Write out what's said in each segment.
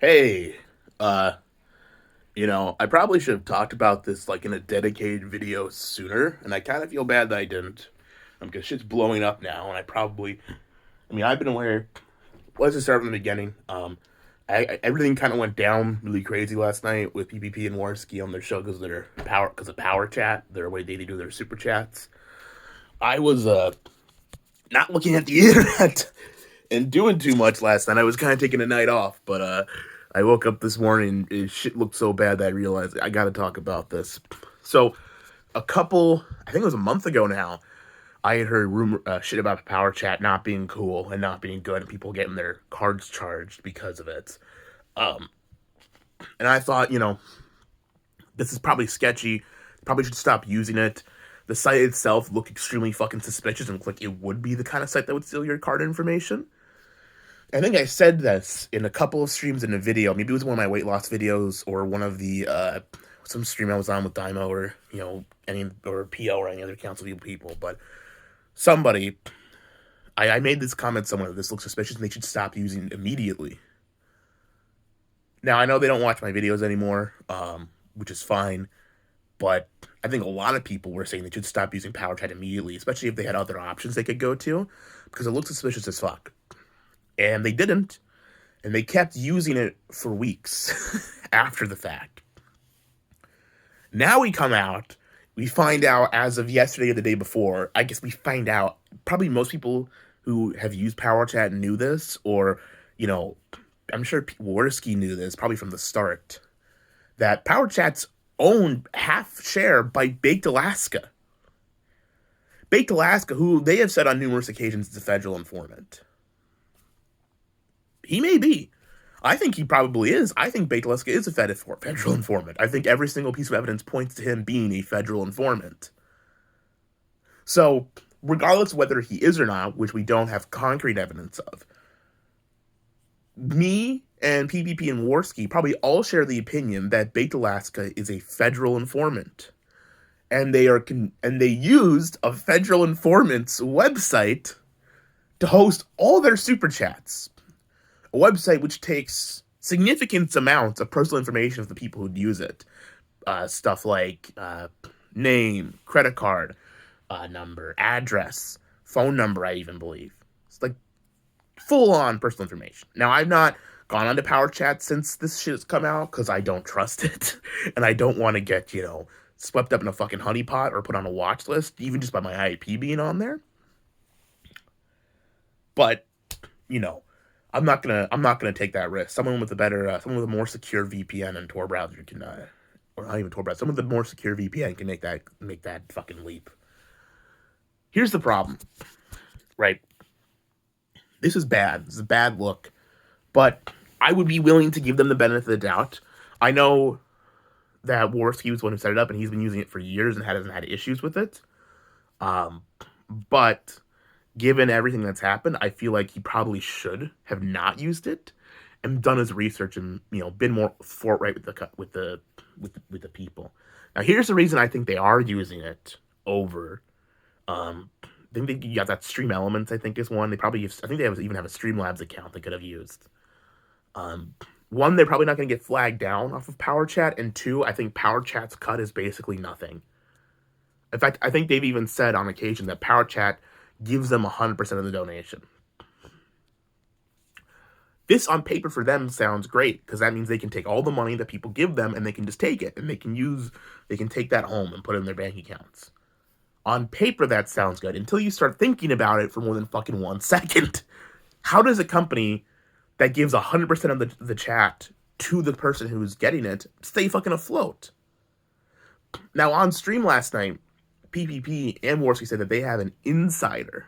Hey, uh, I probably should have talked about this like in a dedicated video sooner, and I kind of feel bad that I didn't. Because shit's blowing up now, and I've been aware. Let's just start from the beginning. Everything kind of went down really crazy last night with PPP and Warski on their show because of Power Chat, their way they do their super chats. I was not looking at the internet and doing too much last night. I was kind of taking a night off, but I woke up this morning and shit looked so bad that I realized I got to talk about this. So, I think it was a month ago now, I had heard rumor shit about Power Chat not being cool and not being good, and people getting their cards charged because of it. Um, and I thought, this is probably sketchy. Probably should stop using it. The site itself looked extremely fucking suspicious and looked like it would be the kind of site that would steal your card information. I think I said this in a couple of streams in a video. Maybe it was one of my weight loss videos or one of the some stream I was on with Dymo or any or PO or any other council people. But somebody, I made this comment somewhere that this looks suspicious and they should stop using it immediately. Now I know they don't watch my videos anymore, which is fine. But I think a lot of people were saying they should stop using Power Chat immediately, especially if they had other options they could go to, because it looks suspicious as fuck. And they didn't, and they kept using it for weeks after the fact. Now we find out as of yesterday or the day before, I guess we find out, probably most people who have used Power Chat knew this, or, I'm sure Worski knew this, probably from the start, that Power Chat's owned half share by Baked Alaska. Baked Alaska, who they have said on numerous occasions is a federal informant. He may be. I think he probably is. I think Baked Alaska is a federal informant. I think every single piece of evidence points to him being a federal informant. So, regardless of whether he is or not, which we don't have concrete evidence of, me and PPP and Warski probably all share the opinion that Baked Alaska is a federal informant. And they used a federal informant's website to host all their super chats. A website which takes significant amounts of personal information of the people who use it. Stuff like name, credit card number, address, phone number, I even believe. It's like full-on personal information. Now, I've not gone onto Power Chat since this shit has come out because I don't trust it. And I don't want to get, swept up in a fucking honeypot or put on a watch list, even just by my IP being on there. But, I'm not gonna take that risk. Someone with a more secure VPN and Tor browser can, or not even Tor browser. Someone with a more secure VPN can make that fucking leap. Here's the problem, right? This is bad. This is a bad look, but I would be willing to give them the benefit of the doubt. I know that Warski was the one who set it up, and he's been using it for years and hasn't had issues with it. But given everything that's happened, I feel like he probably should have not used it and done his research and been more forthright with the people. Now, here's the reason I think they are using it over. I think they got that Stream Elements. I think is one. I think they even have a Streamlabs account they could have used. One, they're probably not going to get flagged down off of Power Chat, and two, I think Power Chat's cut is basically nothing. In fact, I think they've even said on occasion that Power Chat gives them 100% of the donation. This on paper for them sounds great because that means they can take all the money that people give them and they can just take it and they can take that home and put it in their bank accounts. On paper, that sounds good until you start thinking about it for more than fucking 1 second. How does a company that gives 100% of the chat to the person who's getting it stay fucking afloat? Now, on stream last night, PPP and Warski said that they have an insider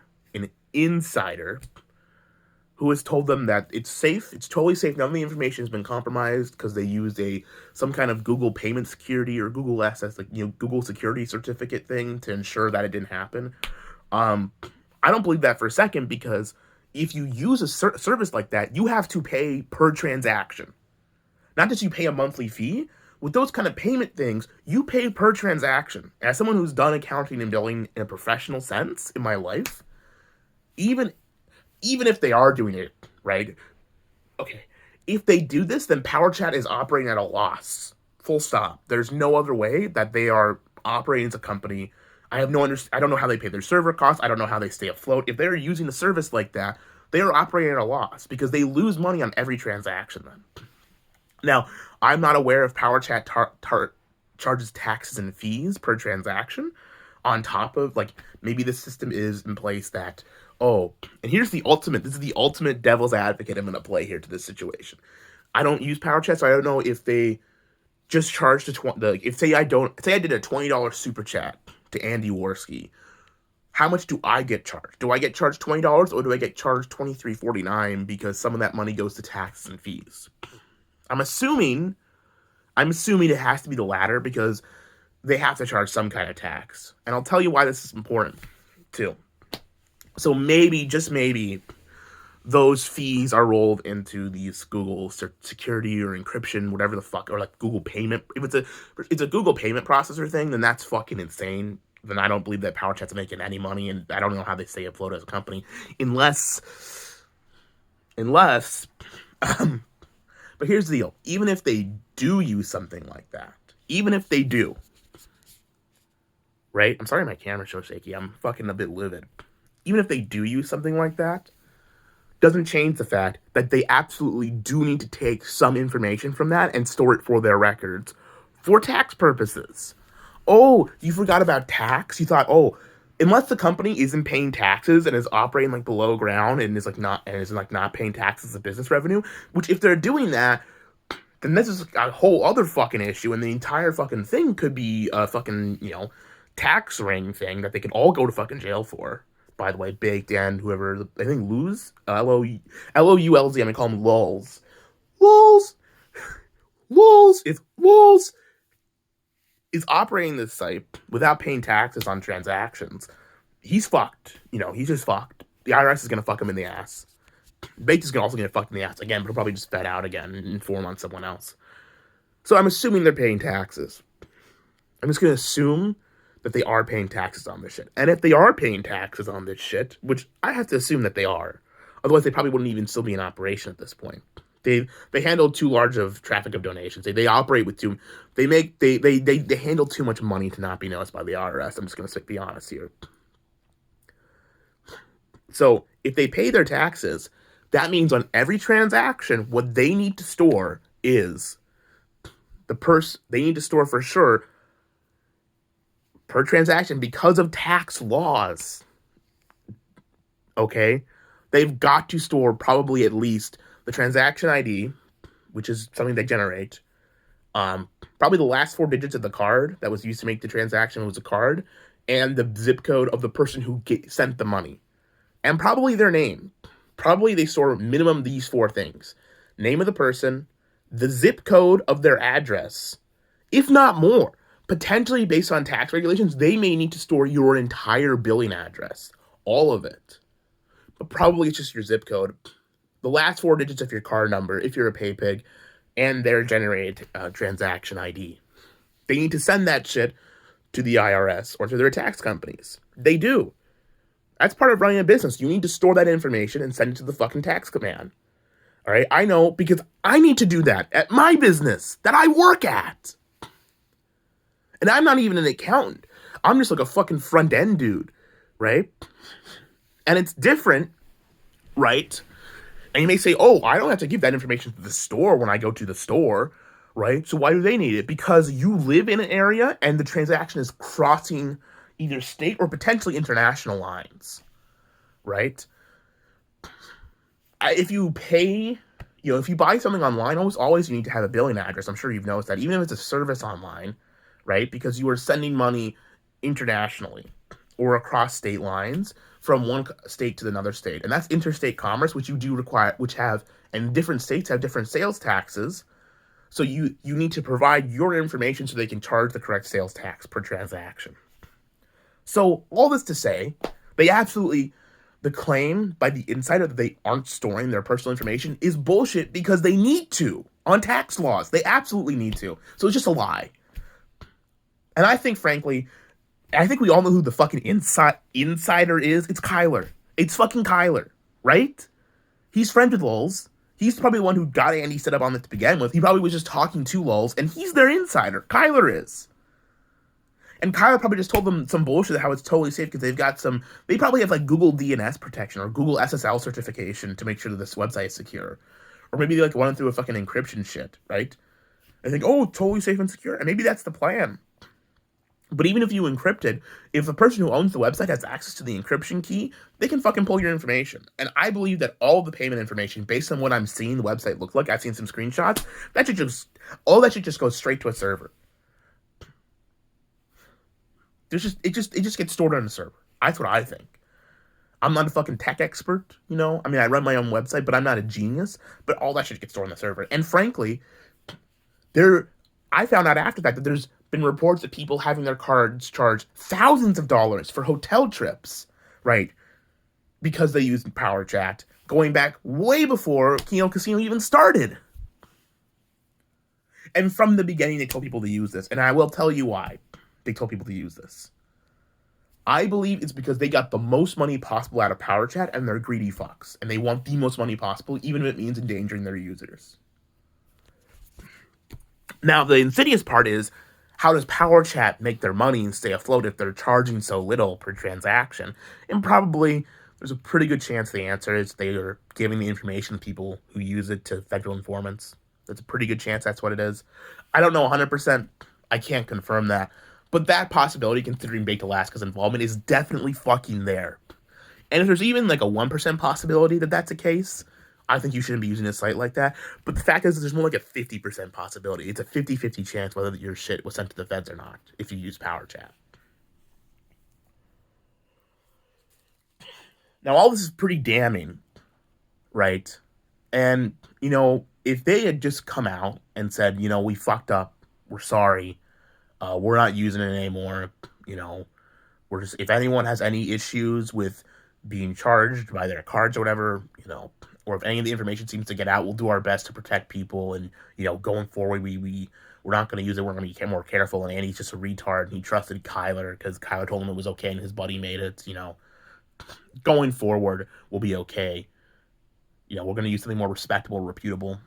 who has told them that it's safe, it's totally safe, none of the information has been compromised because they used some kind of Google payment security or Google SS, Google security certificate thing to ensure that it didn't happen. I don't believe that for a second because if you use a service like that, you have to pay per transaction. Not just you pay a monthly fee. With those kind of payment things, you pay per transaction. As someone who's done accounting and billing in a professional sense in my life, even if they are doing it, right? Okay, If they do this, then PowerChat is operating at a loss. Full stop. There's no other way that they are operating as a company. I don't know how they pay their server costs. I don't know how they stay afloat. If they're using a service like that, they are operating at a loss because they lose money on every transaction then. Now, I'm not aware if PowerChat charges taxes and fees per transaction on top of, like, maybe the system is in place that, oh, and this is the ultimate devil's advocate I'm going to play here to this situation. I don't use PowerChat, so I don't know if they just charge if say I did a $20 super chat to Andy Worski, how much do I get charged? Do I get charged $20 or do I get charged $23.49 because some of that money goes to taxes and fees? I'm assuming it has to be the latter because they have to charge some kind of tax. And I'll tell you why this is important, too. So maybe, just maybe, those fees are rolled into these Google security or encryption, whatever the fuck, or like Google payment. If it's a Google payment processor thing, then that's fucking insane. Then I don't believe that PowerChat's making any money, and I don't know how they stay afloat as a company. Unless, but here's the deal. Even if they do use something like that, even if they do, right? I'm sorry my camera's so shaky. I'm fucking a bit livid. Even if they do use something like that, doesn't change the fact that they absolutely do need to take some information from that and store it for their records for tax purposes. Oh, you forgot about tax? You thought, oh, unless the company isn't paying taxes and is operating like below ground and is not paying taxes as business revenue, which if they're doing that, then this is a whole other fucking issue, and the entire fucking thing could be a fucking, tax ring thing that they could all go to fucking jail for. By the way, Baked and whoever, I think Luz, L-O-U-L-Z, I'm gonna call him Lulz. Lulz is operating this site without paying taxes on transactions. He's fucked. He's just fucked. The IRS is gonna fuck him in the ass. Baked is also gonna fuck him in the ass again, but he'll probably just fed out again and inform on someone else. So I'm assuming they're paying taxes. I'm just gonna assume that they are paying taxes on this shit. And if they are paying taxes on this shit, which I have to assume that they are, otherwise they probably wouldn't even still be in operation at this point. They handle too large of traffic of donations. They operate with they handle too much money to not be noticed by the IRS. I'm just gonna be honest here. So if they pay their taxes, that means on every transaction, what they need to store is they need to store for sure per transaction because of tax laws. Okay? They've got to store probably at least the transaction ID, which is something they generate. Probably the last 4 digits of the card that was used to make the transaction was a card, and the zip code of the person who sent the money. And probably their name. Probably they store minimum these 4 things. Name of the person, the zip code of their address, if not more. Potentially, based on tax regulations, they may need to store your entire billing address. All of it. But probably it's just your zip code. The last 4 digits of your card number, if you're a pay pig, and their generated transaction ID. They need to send that shit to the IRS or to their tax companies. They do. That's part of running a business. You need to store that information and send it to the fucking tax man. All right? I know because I need to do that at my business that I work at. And I'm not even an accountant. I'm just like a fucking front end dude, right? And it's different, right? And you may say, oh, I don't have to give that information to the store when I go to the store, right? So why do they need it? Because you live in an area and the transaction is crossing either state or potentially international lines, right? If you pay, if you buy something online, always you need to have a billing address. I'm sure you've noticed that, even if it's a service online, right? Because you are sending money internationally or across state lines from one state to another state. And that's interstate commerce, which you do require, and different states have different sales taxes. So you need to provide your information so they can charge the correct sales tax per transaction. So all this to say, the claim by the insider that they aren't storing their personal information is bullshit because they need to on tax laws. They absolutely need to. So it's just a lie. And I think, frankly, we all know who the fucking insider is. It's Kyler. It's fucking Kyler, right? He's friends with Lulz. He's probably the one who got Andy set up on this to begin with. He probably was just talking to lulz, and he's their insider. Kyler is. And Kyler probably just told them some bullshit how it's totally safe because they probably have like Google DNS protection or Google SSL certification to make sure that this website is secure. Or maybe they like went through a fucking encryption shit, right? I think, oh, totally safe and secure. And maybe that's the plan. But even if you encrypt it, if the person who owns the website has access to the encryption key, they can fucking pull your information. And I believe that all the payment information, based on what I'm seeing the website look like, I've seen some screenshots, all that should just go straight to a server. It just gets stored on the server. That's what I think. I'm not a fucking tech expert, you know? I mean, I run my own website, but I'm not a genius. But all that shit gets stored on the server. And frankly, I found out after that there's been reports of people having their cards charged thousands of dollars for hotel trips, right? Because they used Power Chat, going back way before Keno Casino even started. And from the beginning, they told people to use this. And I will tell you why they told people to use this. I believe it's because they got the most money possible out of Power Chat, and they're greedy fucks. And they want the most money possible, even if it means endangering their users. Now, the insidious part is, how does Power Chat make their money and stay afloat if they're charging so little per transaction? And probably, there's a pretty good chance the answer is they are giving the information to people who use it to federal informants. There's a pretty good chance that's what it is. I don't know 100%. I can't confirm that. But that possibility, considering Baked Alaska's involvement, is definitely fucking there. And if there's even like a 1% possibility that that's the case, I think you shouldn't be using a site like that. But the fact is, there's more like a 50% possibility. It's a 50-50 chance whether your shit was sent to the feds or not if you use Power Chat. Now, all this is pretty damning, right? And, you know, if they had just come out and said, you know, we fucked up, we're sorry, we're not using it anymore, you know, if anyone has any issues with being charged by their cards or whatever, you know, or if any of the information seems to get out, we'll do our best to protect people, and, you know, going forward, we're not going to use it, we're going to be more careful, and Andy's just a retard, and he trusted Kyler, because Kyler told him it was okay, and his buddy made it, you know, going forward, we'll be okay, you know, we're going to use something more respectable, reputable,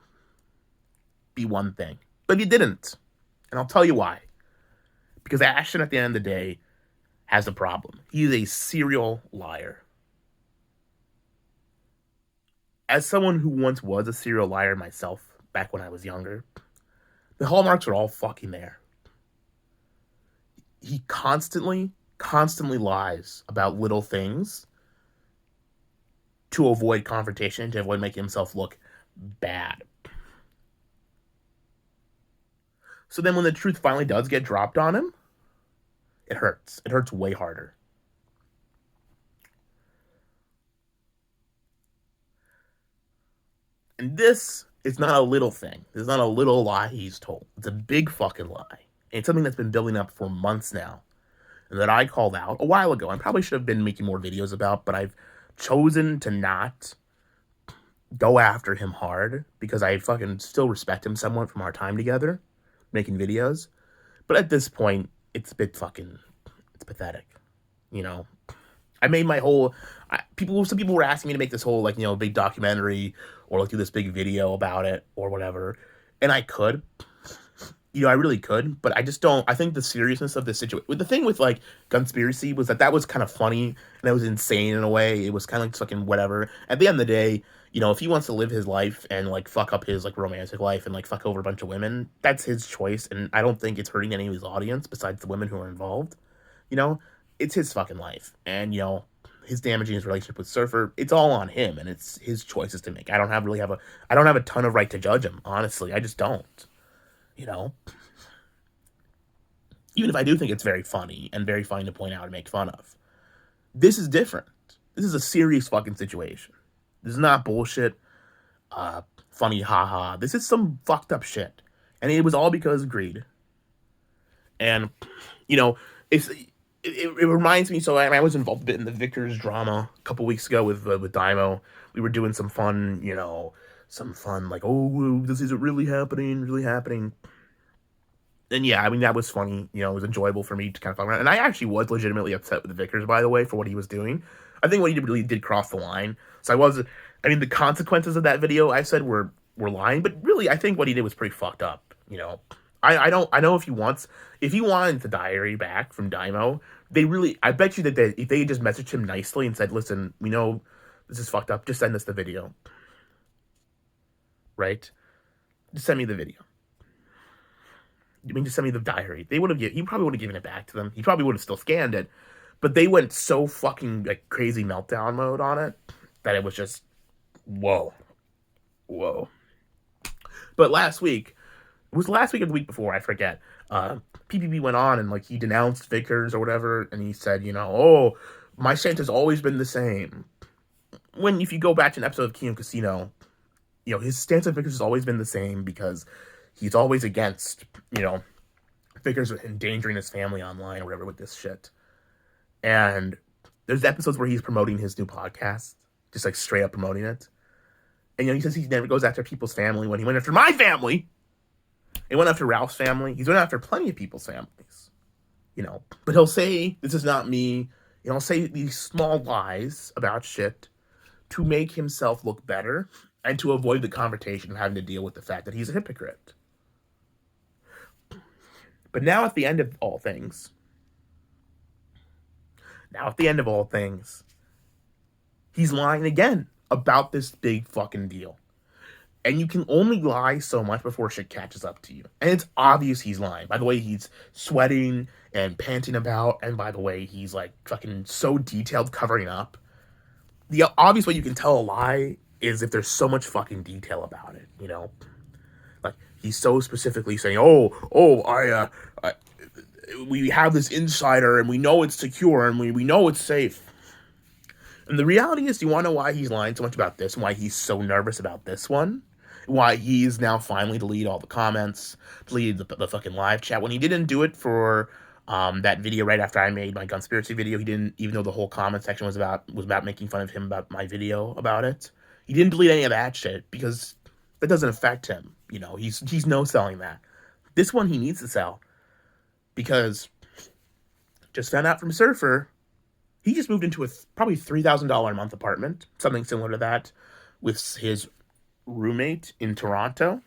be one thing. But he didn't, and I'll tell you why. Because Ashton, at the end of the day, has a problem. He is a serial liar. As someone who once was a serial liar myself, back when I was younger, the hallmarks are all fucking there. He constantly lies about little things to avoid confrontation, to avoid making himself look bad. So then when the truth finally does get dropped on him, it hurts. It hurts way harder. And this is not a little thing. This is not a little lie he's told. It's a big fucking lie. And it's something that's been building up for months now. And that I called out a while ago. I probably should have been making more videos about, but I've chosen to not go after him hard because I fucking still respect him somewhat from our time together, making videos. But at this point, it's a bit fucking, it's pathetic, you know? I made my whole, some people were asking me to make this whole, like, you know, big documentary or like do this big video about it or whatever. And I could, you know, I really could, but I just don't, I think the seriousness of this situation, the thing with like Conspiracy was that was kind of funny and it was insane in a way. It was kind of like fucking whatever. At the end of the day, you know, if he wants to live his life and like fuck up his like romantic life and like fuck over a bunch of women, that's his choice. And I don't think it's hurting any of his audience besides the women who are involved. You know, it's his fucking life. And, you know, his damaging his relationship with Surfer, it's all on him and it's his choices to make. I don't have a ton of right to judge him, honestly. I just don't. You know? Even if I do think it's very funny and very funny to point out and make fun of. This is different. This is a serious fucking situation. This is not bullshit, funny haha. This is some fucked up shit. And it was all because of greed. And, you know, it reminds me, so I was involved a bit in the Vickers drama a couple weeks ago with Dymo. We were doing some fun, you know, like, oh, this isn't really happening. And yeah, I mean, that was funny. You know, it was enjoyable for me to kind of fuck around. And I actually was legitimately upset with the Vickers, by the way, for what he was doing. I think what he really did cross the line. So the consequences of that video I said were lying, but really I think what he did was pretty fucked up. I know if he wanted the diary back from Dymo, I bet you that if they just messaged him nicely and said, listen, we know this is fucked up, just send us the video. Right? Just send me the video. Just send me the diary. He probably would have given it back to them. He probably would have still scanned it. But they went so fucking like crazy meltdown mode on it that it was just whoa. But it was last week or the week before, I forget. PPP went on and like he denounced Vickers or whatever, and he said, oh, my stance has always been the same. When if you go back to an episode of Kino Casino, his stance on Vickers has always been the same because he's always against, Vickers endangering his family online or whatever with this shit. And there's episodes where he's promoting his new podcast, just like straight up promoting it. And he says he never goes after people's family. When he went after my family, he went after Ralph's family. He's went after plenty of people's families, But he'll say, this is not me. He'll say these small lies about shit to make himself look better and to avoid the confrontation of having to deal with the fact that he's a hypocrite. But now at the end of all things, he's lying again about this big fucking deal. And you can only lie so much before shit catches up to you. And it's obvious he's lying. By the way, he's sweating and panting about. And by the way, he's like fucking so detailed covering up. The obvious way you can tell a lie is if there's so much fucking detail about it, Like, he's so specifically saying, we have this insider and we know it's secure and we know it's safe. And the reality is, do you want to know why he's lying so much about this and why he's so nervous about this one? Why he's now finally deleted all the comments, deleted the fucking live chat. When he didn't do it for that video right after I made my conspiracy video, he didn't, even though the whole comment section was about making fun of him about my video about it, he didn't delete any of that shit because that doesn't affect him. He's no selling that. This one he needs to sell because just found out from Surfer, he just moved into a probably $3,000 a month apartment, something similar to that, with his roommate in Toronto.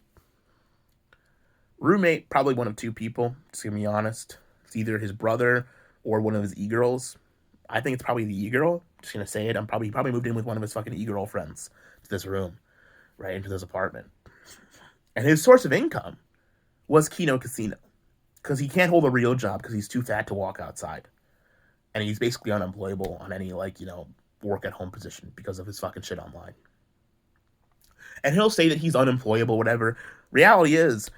Roommate, probably one of two people, just to be honest. It's either his brother or one of his e-girls. I think it's probably the e-girl. Just gonna say it. He probably moved in with one of his fucking e-girl friends to this room, right into this apartment. And his source of income was Kino Casino, because he can't hold a real job because he's too fat to walk outside. And he's basically unemployable on any, work at home position because of his fucking shit online. And he'll say that he's unemployable, whatever. Reality is,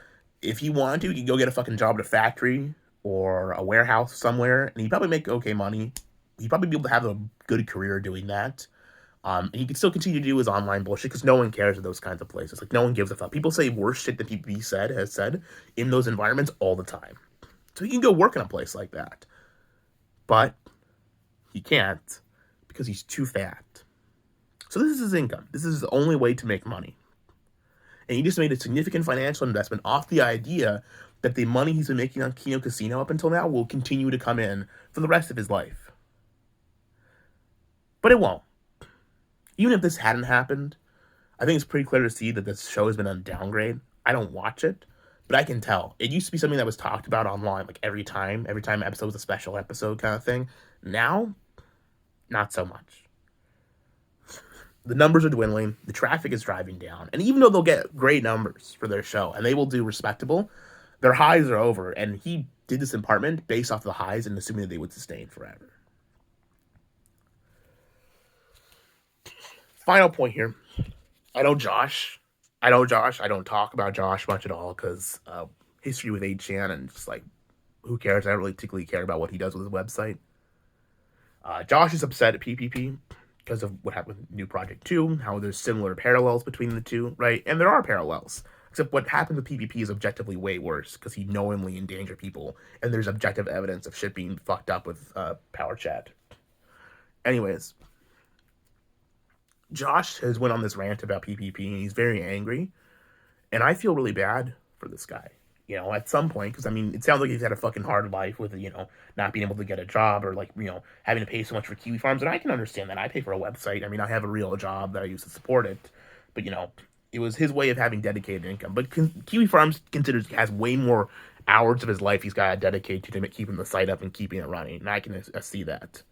if he wanted to, he could go get a fucking job at a factory or a warehouse somewhere, and he'd probably make okay money. He'd probably be able to have a good career doing that. And he could still continue to do his online bullshit because no one cares at those kinds of places. Like, no one gives a fuck. People say worse shit than PPP has said in those environments all the time. So he can go work in a place like that. But he can't because he's too fat. So this is his income. This is his only way to make money. And he just made a significant financial investment off the idea that the money he's been making on Kino Casino up until now will continue to come in for the rest of his life. But it won't. Even if this hadn't happened, I think it's pretty clear to see that this show has been on downgrade. I don't watch it, but I can tell. It used to be something that was talked about online, like every time an episode was a special episode kind of thing. Now, not so much. The numbers are dwindling, the traffic is driving down, and even though they'll get great numbers for their show, and they will do respectable, their highs are over, and he did this apartment based off the highs and assuming that they would sustain forever. Final point here. I don't Josh. I don't talk about Josh much at all, because history with 8chan, and just who cares? I don't really particularly care about what he does with his website. Josh is upset at PPP because of what happened with New Project 2, how there's similar parallels between the two, right? And there are parallels. Except what happened with PPP is objectively way worse, because he knowingly endangered people, and there's objective evidence of shit being fucked up with Power Chat. Anyways, Josh has went on this rant about PPP, and he's very angry, and I feel really bad for this guy. At some point, because I mean, it sounds like he's had a fucking hard life with, not being able to get a job or like, having to pay so much for Kiwi Farms. And I can understand that. I pay for a website. I mean, I have a real job that I use to support it. But, it was his way of having dedicated income. But Kiwi Farms considers has way more hours of his life he's got to dedicate to keeping the site up and keeping it running. And I can see that.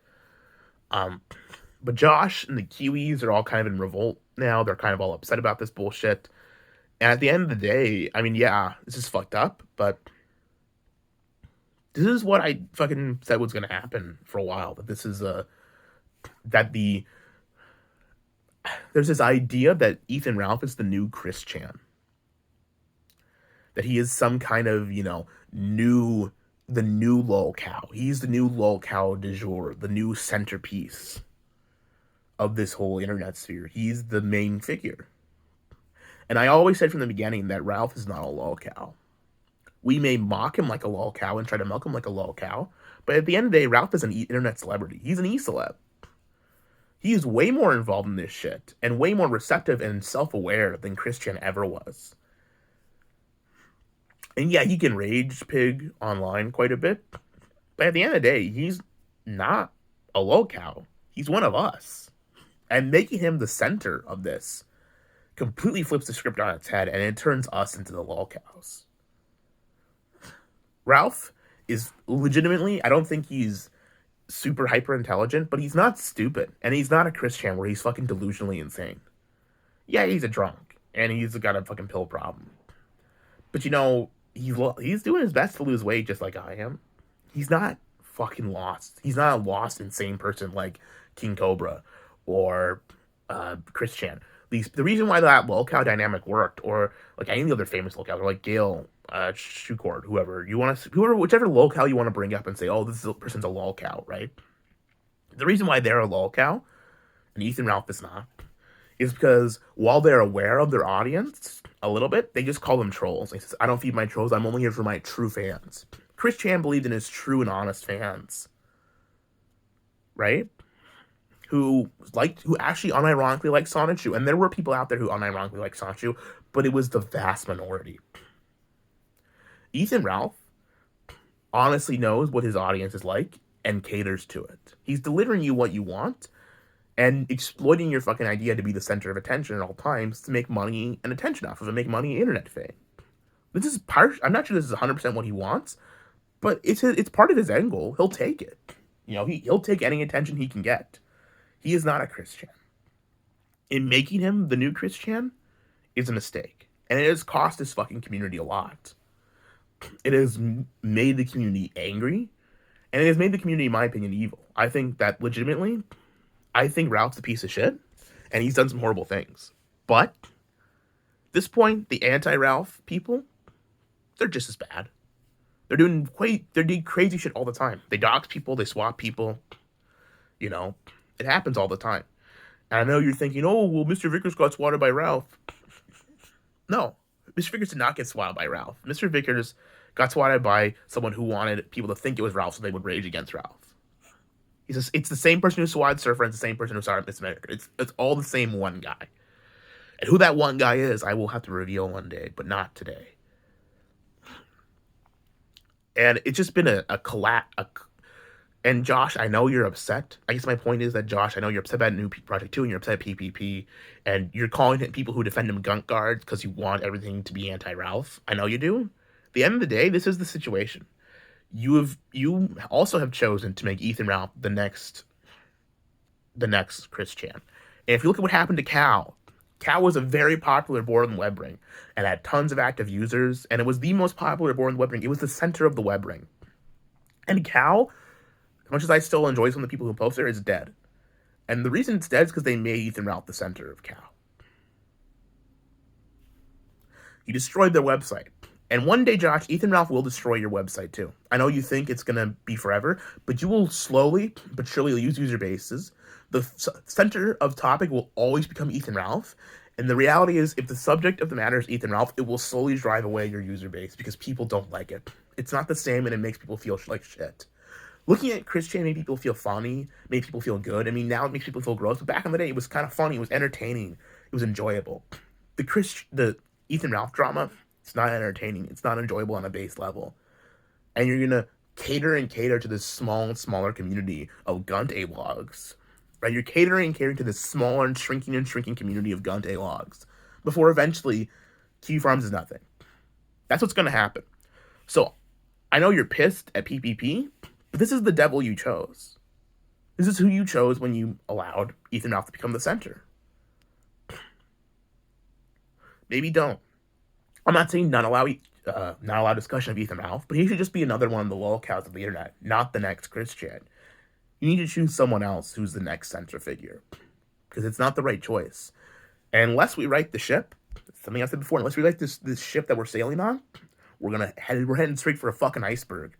But Josh and the Kiwis are all kind of in revolt now. They're kind of all upset about this bullshit. And at the end of the day, I mean, yeah, this is fucked up, but this is what I fucking said was going to happen for a while. That this is there's this idea that Ethan Ralph is the new Chris Chan. That he is some kind of, the new lolcow. He's the new lolcow du jour, the new centerpiece of this whole internet sphere. He's the main figure. And I always said from the beginning that Ralph is not a lolcow. We may mock him like a lolcow and try to milk him like a lolcow, but at the end of the day, Ralph is an internet celebrity. He's an e-celeb. He is way more involved in this shit and way more receptive and self-aware than Chris Chan ever was. And yeah, he can rage pig online quite a bit, but at the end of the day, he's not a lolcow. He's one of us. And making him the center of this completely flips the script on its head, and it turns us into the lolcows. Ralph is legitimately, I don't think he's super hyper intelligent, but he's not stupid, and he's not a Chris Chan where he's fucking delusionally insane. Yeah, he's a drunk, and he's got a fucking pill problem. But he's doing his best to lose weight just like I am. He's not fucking lost. He's not a lost, insane person like King Cobra or Chris Chan. The reason why that lolcow dynamic worked, or like any of the other famous lolcows, or like Gail, Shoecord, whichever lolcow you want to bring up and say, oh, this person's a lolcow, right? The reason why they're a lolcow, and Ethan Ralph is not, is because while they're aware of their audience a little bit, they just call them trolls. He says, I don't feed my trolls, I'm only here for my true fans. Chris Chan believed in his true and honest fans, right? Who actually unironically like Sonichu. And there were people out there who unironically like Sonichu, but it was the vast minority. Ethan Ralph honestly knows what his audience is like and caters to it. He's delivering you what you want and exploiting your fucking idea to be the center of attention at all times to make money and attention off of it, make money and internet fame. This is I'm not sure this is 100% what he wants, but it's part of his end goal. He'll take it. He'll take any attention he can get. He is not a Chris Chan. In making him the new Chris Chan is a mistake. And it has cost this fucking community a lot. It has made the community angry. And it has made the community, in my opinion, evil. I think that legitimately, Ralph's a piece of shit. And he's done some horrible things. But, at this point, the anti-Ralph people, they're just as bad. They're doing crazy shit all the time. They dox people, they swap people. It happens all the time. And I know you're thinking, oh, well, Mr. Vickers got swatted by Ralph. No, Mr. Vickers did not get swatted by Ralph. Mr. Vickers got swatted by someone who wanted people to think it was Ralph so they would rage against Ralph. It's the same person who swatted Surfer and it's the same person who swatted Miss America. It's all the same one guy. And who that one guy is, I will have to reveal one day, but not today. And it's just been a collapse. And Josh, I know you're upset. I guess my point is that, Josh, I know you're upset about New Project 2 and you're upset at PPP. And you're calling people who defend him gunk guards because you want everything to be anti-Ralph. I know you do. At the end of the day, this is the situation. You also have chosen to make Ethan Ralph the next Chris Chan. And if you look at what happened to Cal was a very popular board on the web ring and had tons of active users. And it was the most popular board on the web ring. It was the center of the web ring. And Cal, as much as I still enjoy some of the people who post there, is dead. And the reason it's dead is because they made Ethan Ralph the center of Cal. He destroyed their website. And one day, Josh, Ethan Ralph will destroy your website too. I know you think it's going to be forever, but you will slowly but surely lose user bases. The center of topic will always become Ethan Ralph. And the reality is, if the subject of the matter is Ethan Ralph, it will slowly drive away your user base because people don't like it. It's not the same, and it makes people feel like shit. Looking at Chris Chan made people feel funny, made people feel good. I mean, now it makes people feel gross, but back in the day, it was kind of funny, it was entertaining, it was enjoyable. The Ethan Ralph drama It's not entertaining. It's not enjoyable on a base level. And you're gonna cater to this small and smaller community of Gunt A-logs. Right? You're catering to this smaller and shrinking community of Gunt A-logs. Before eventually, Kiwi Farms is nothing. That's what's gonna happen. So, I know you're pissed at PPP, but this is the devil you chose. This is who you chose when you allowed ElePPPhant to become the center. Maybe don't. I'm not saying not allow discussion of ElePPPhant, but he should just be another one of the lolcows of the internet, not the next Christian. You need to choose someone else who's the next center figure, because it's not the right choice. And unless we right the ship, something I said before, unless we right this ship that we're sailing on, we're heading straight for a fucking iceberg.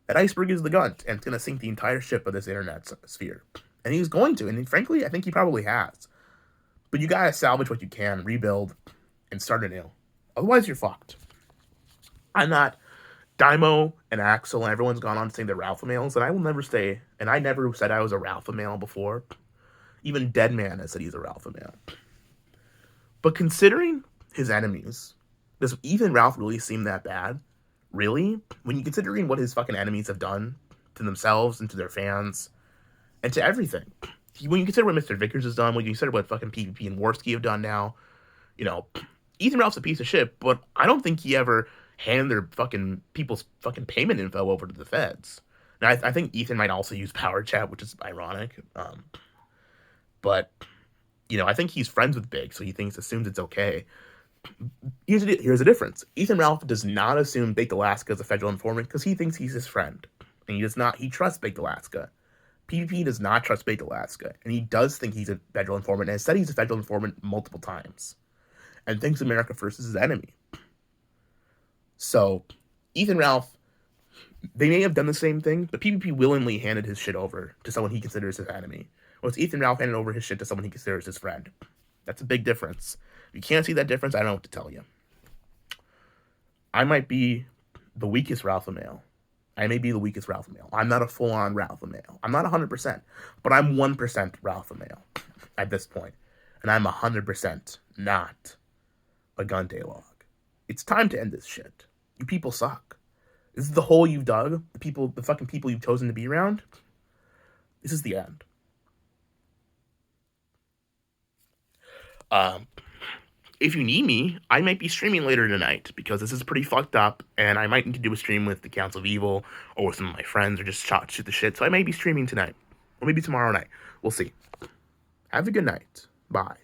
That iceberg is the Gunt, and it's gonna sink the entire ship of this internet sphere. And he's going to, and frankly, I think he probably has. But you gotta salvage what you can, rebuild, and start anew. Otherwise, you're fucked. I'm not Dymo and Axel, and everyone's gone on to say they're alpha males, and I will never say, and I never said I was a alpha male before. Even Deadman has said he's a alpha male. But considering his enemies, does Ethan Ralph really seem that bad? Really? When you considering what his fucking enemies have done to themselves and to their fans and to everything. When you consider what Mr. Vickers has done, when you consider what fucking PvP and Warski have done now, you know, Ethan Ralph's a piece of shit, but I don't think he ever handed their fucking people's fucking payment info over to the feds. Now, I think Ethan might also use Power Chat, which is ironic. But, you know, I think he's friends with Big, so he assumes it's okay. Here's a difference. Ethan Ralph does not assume Baked Alaska is a federal informant because he thinks he's his friend. And he trusts Baked Alaska. PvP does not trust Baked Alaska. And he does think he's a federal informant and has said he's a federal informant multiple times. And thinks America First is his enemy. So, Ethan Ralph, they may have done the same thing, but PvP willingly handed his shit over to someone he considers his enemy. Whereas Ethan Ralph handed over his shit to someone he considers his friend. That's a big difference. If you can't see that difference, I don't know what to tell you. I might be the weakest Ralph male. I may be the weakest Ralph male. I'm not a full-on Ralph male. I'm not 100%, but I'm 1% Ralph male at this point. And I'm 100% not a gun daylog. It's time to end this shit. You people suck. This is the hole you've dug. The fucking people you've chosen to be around. This is the end. If you need me, I might be streaming later tonight because this is pretty fucked up, and I might need to do a stream with the Council of Evil or with some of my friends or just shoot the shit. So I may be streaming tonight or maybe tomorrow night. We'll see. Have a good night. Bye.